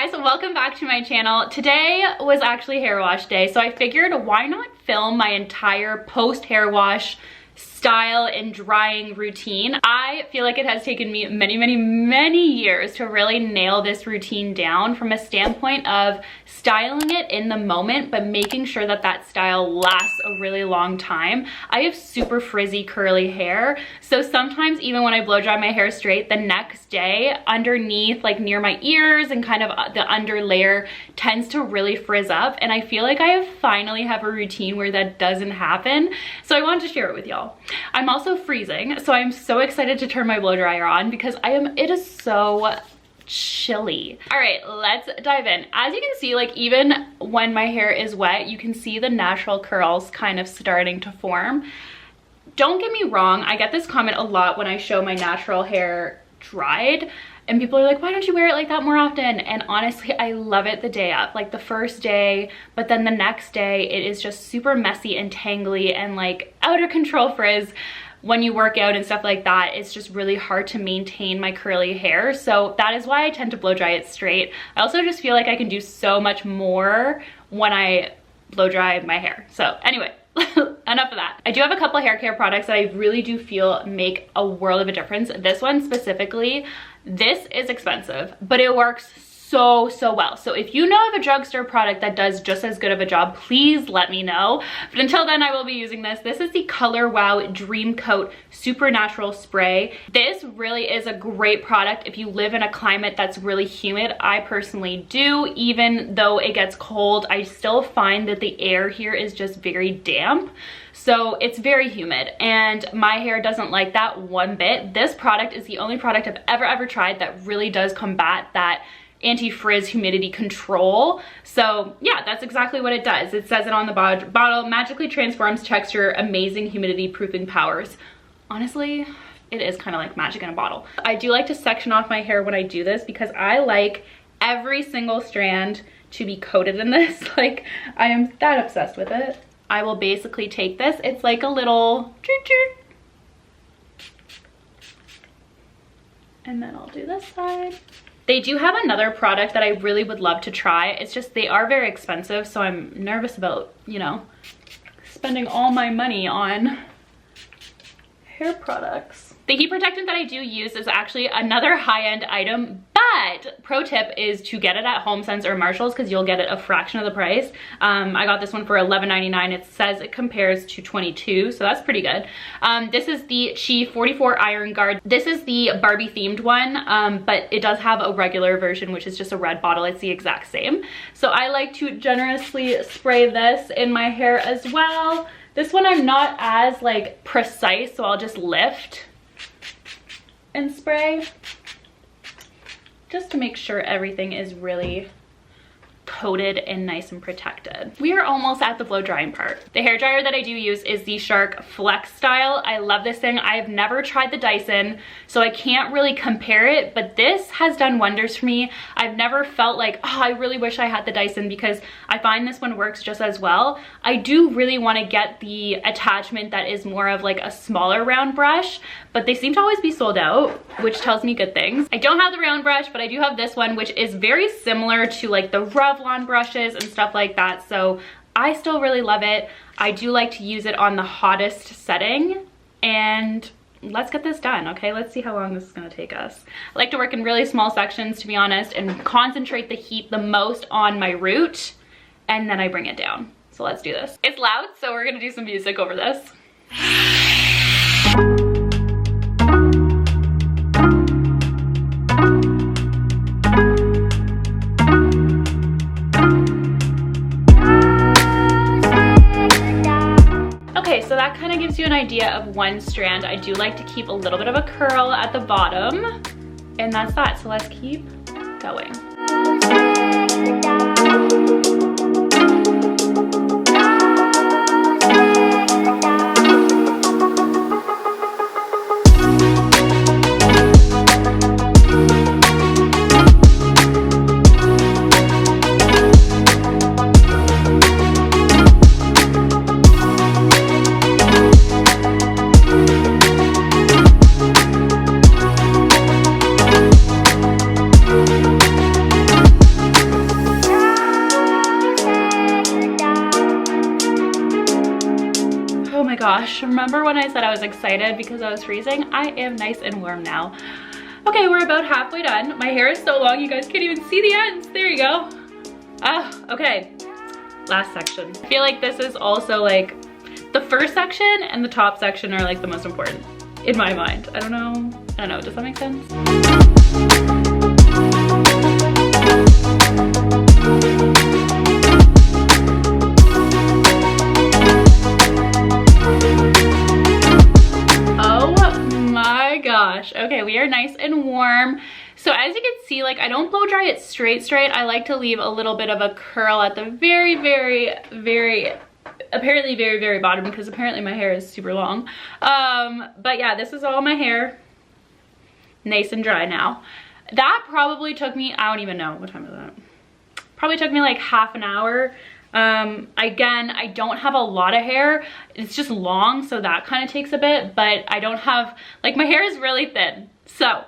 guys, welcome back to my channel. Today was actually hair wash day, so I figured why not film my entire post hair wash style and drying routine. I feel like it has taken me many years to really nail this routine down from a standpoint of styling it in the moment, but making sure that that style lasts a really long time. I have super frizzy curly hair, so sometimes even when I blow dry my hair straight, the next day underneath, like near my ears and kind of the under layer, tends to really frizz up, and I feel like I finally have a routine where that doesn't happen. So I wanted to share it with y'all. I'm also freezing, so I'm so excited to turn my blow dryer on because it is so chilly. All right, let's dive in. As you can see, like even when my hair is wet, you can see the natural curls kind of starting to form. Don't get me wrong, I get this comment a lot when I show my natural hair dried, and people are like, why don't you wear it like that more often? And honestly, I love it the day up, like the first day, but then the next day it is just super messy and tangly and like out of control frizz. When you work out and stuff like that, it's just really hard to maintain my curly hair. So that is why I tend to blow dry it straight. I also just feel like I can do so much more when I blow dry my hair. So anyway, enough of that. I do have a couple hair care products that I really do feel make a world of a difference. This one specifically, this is expensive, but it works so well. So if you know of a drugstore product that does just as good of a job, please let me know. But until then, I will be using this. This is the Color Wow Dream Coat Supernatural Spray. This really is a great product if you live in a climate that's really humid. I personally do. Even though it gets cold, I still find that the air here is just very damp. So it's very humid and my hair doesn't like that one bit. This product is the only product I've ever tried that really does combat that anti-frizz humidity control. So yeah, that's exactly what it does. It says it on the bottle, magically transforms texture, amazing humidity proofing powers. Honestly, it is kind of like magic in a bottle. I do like to section off my hair when I do this because I like every single strand to be coated in this. Like, I am that obsessed with it. I will basically take this, it's like a little choo-choo, and then I'll do this side. They do have another product that I really would love to try. It's just they are very expensive, so I'm nervous about, you know, spending all my money on hair products. The heat protectant that I do use is actually another high-end item, but pro tip is to get it at HomeSense or Marshalls because you'll get it a fraction of the price. I got this one for $11.99. It says it compares to $22, so that's pretty good. This is the Chi 44 Iron Guard. This is the Barbie themed one, but it does have a regular version, which is just a red bottle. It's the exact same. So I like to generously spray this in my hair as well. This one I'm not as like precise, so I'll just lift and spray just to make sure everything is really coated and nice and protected. We are almost at the blow drying part. The hair dryer that I do use is the Shark Flexstyle. I love this thing. I've never tried the Dyson, so I can't really compare it, but this has done wonders for me. I've never felt like, oh, I really wish I had the Dyson because I find this one works just as well. I do really want to get the attachment that is more of like a smaller round brush, but they seem to always be sold out, which tells me good things. I don't have the round brush, but I do have this one, which is very similar to like the Revlon brushes and stuff like that. So I still really love it. I do like to use it on the hottest setting, and let's get this done, okay? Let's see how long this is gonna take us. I like to work in really small sections, to be honest, and concentrate the heat the most on my root, and then I bring it down. So let's do this. It's loud, so we're gonna do some music over this. So that kind of gives you an idea of one strand. I do like to keep a little bit of a curl at the bottom, and that's that. So let's keep going. gosh, remember when I said I was excited because I was freezing? I am nice and warm now. Okay, we're about halfway done. My hair is so long, you guys can't even see the ends. There you go. Ah, okay, last section. I feel like this is also like, the first section and the top section are like the most important in my mind. I don't know, does that make sense? Gosh, okay, we are nice and warm. So as you can see, like, I don't blow dry it straight. I like to leave a little bit of a curl at the very bottom, because apparently my hair is super long. But yeah, this is all my hair, nice and dry now. That probably took me, I don't even know, what time is that? Probably took me like half an hour. Again, I don't have a lot of hair. It's just long, so that kind of takes a bit, but I don't have, like, my hair is really thin. So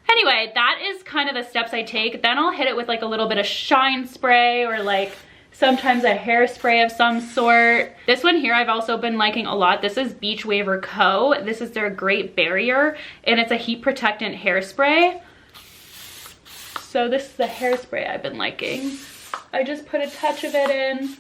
anyway, that is kind of the steps I take. Then I'll hit it with like a little bit of shine spray, or like sometimes a hairspray of some sort. This one here I've also been liking a lot. This is Beach Waver Co. This is their Great Barrier, and it's a heat protectant hairspray. So this is the hairspray I've been liking. I just put a touch of it in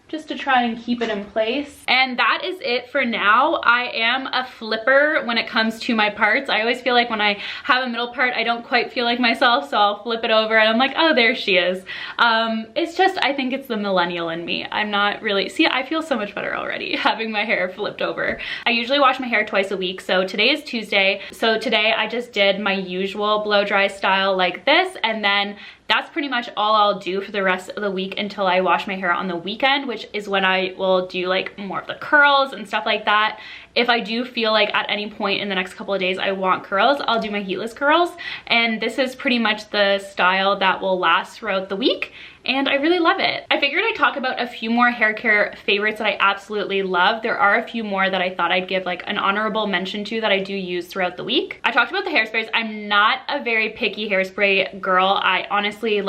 just to try and keep it in place. And that is it for now. I am a flipper when it comes to my parts. I always feel like when I have a middle part, I don't quite feel like myself, so I'll flip it over and I'm like, oh, there she is. It's just, I think it's the millennial in me. I'm not really, see, I feel so much better already having my hair flipped over. I usually wash my hair twice a week, so today is Tuesday. So today I just did my usual blow dry style like this, and then that's pretty much all I'll do for the rest of the week until I wash my hair on the weekend, which is when I will do like more of the curls and stuff like that. If I do feel like at any point in the next couple of days I want curls, I'll do my heatless curls. And this is pretty much the style that will last throughout the week, and I really love it. I figured I'd talk about a few more hair care favorites that I absolutely love. There are a few more that I thought I'd give like an honorable mention to that I do use throughout the week. I talked about the hairsprays. I'm not a very picky hairspray girl. I honestly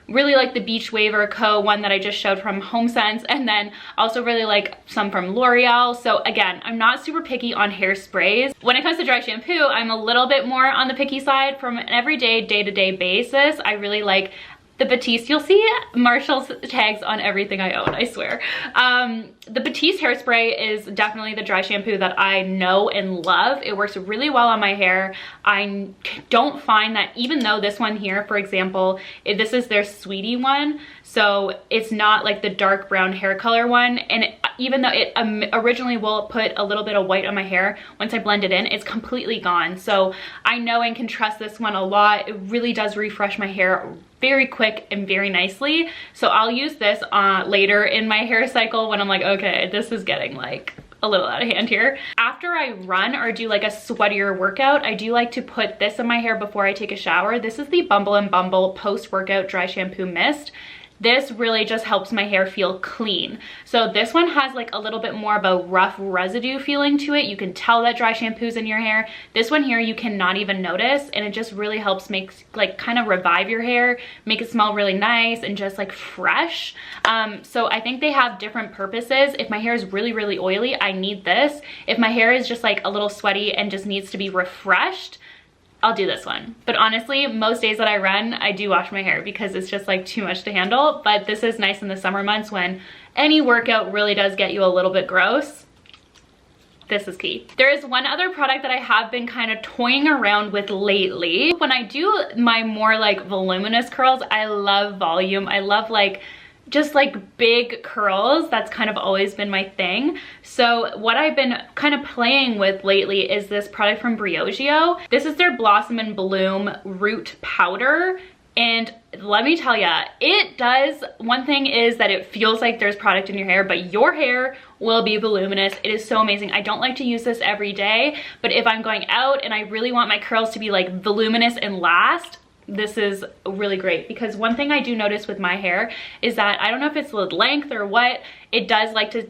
really like the Beach Waver Co. one that I just showed from HomeSense, and then also really like some from L'Oreal. So again, I'm not super picky on hairsprays. When it comes to dry shampoo, I'm a little bit more on the picky side. From an everyday, day-to-day basis, I really like the Batiste. You'll see Marshall's tags on everything I own, I swear. The Batiste hairspray is definitely the dry shampoo that I know and love. It works really well on my hair. I don't find that, even though this one here, for example, this is their Sweetie one, so it's not like the dark brown hair color one, and even though it originally will put a little bit of white on my hair, once I blend it in, it's completely gone. So I know and can trust this one a lot. It really does refresh my hair very quick and very nicely. So I'll use this later in my hair cycle when I'm like, okay, this is getting like a little out of hand here. After I run or do like a sweatier workout, I do like to put this in my hair before I take a shower. This is the Bumble and Bumble post-workout dry shampoo mist. This really just helps my hair feel clean. So this one has like a little bit more of a rough residue feeling to it. You can tell that dry shampoo's in your hair. This one here you cannot even notice, and it just really helps make like kind of revive your hair, make it smell really nice and just like fresh. So I think they have different purposes. If my hair is really oily, I need this. If my hair is just like a little sweaty and just needs to be refreshed, I'll do this one. But honestly, most days that I run, I do wash my hair because it's just like too much to handle. But this is nice in the summer months when any workout really does get you a little bit gross. This is key. There is one other product that I have been kind of toying around with lately. When I do my more like voluminous curls, I love volume. I love like just like big curls. That's kind of always been my thing. So what I've been kind of playing with lately is this product from Briogeo. This is their Blossom and Bloom Root Powder. And let me tell ya, it does, one thing is that it feels like there's product in your hair, but your hair will be voluminous. It is so amazing. I don't like to use this every day, but if I'm going out and I really want my curls to be like voluminous and last, this is really great. Because one thing I do notice with my hair is that, I don't know if it's the length or what, it does like to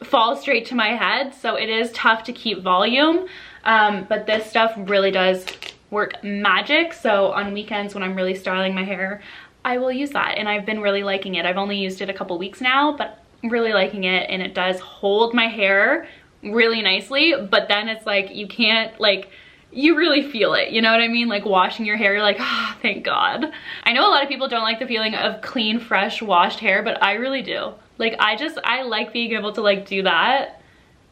fall straight to my head, so it is tough to keep volume, but this stuff really does work magic. So on weekends when I'm really styling my hair, I will use that, and I've been really liking it. I've only used it a couple weeks now, but I'm really liking it, and it does hold my hair really nicely, but then it's like you can't, like, you really feel it, you know what I mean? Like washing your hair, you're like, ah, oh, thank God. I know a lot of people don't like the feeling of clean, fresh, washed hair, but I really do. Like I like being able to like do that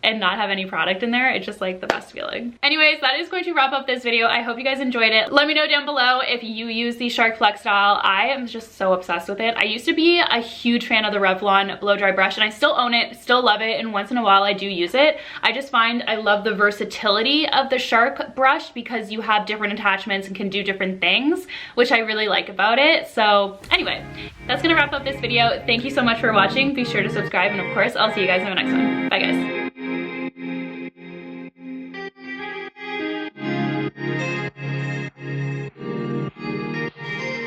and not have any product in there. It's just like the best feeling. Anyways, that is going to wrap up this video. I hope you guys enjoyed it. Let me know down below if you use the Shark Flexstyle. I am just so obsessed with it. I used to be a huge fan of the Revlon blow dry brush, and I still own it, still love it, and once in a while I do use it. I just find I love the versatility of the Shark brush because you have different attachments and can do different things, which I really like about it. So anyway, that's gonna wrap up this video. Thank you so much for watching. Be sure to subscribe, and of course, I'll see you guys in the next one. Bye guys.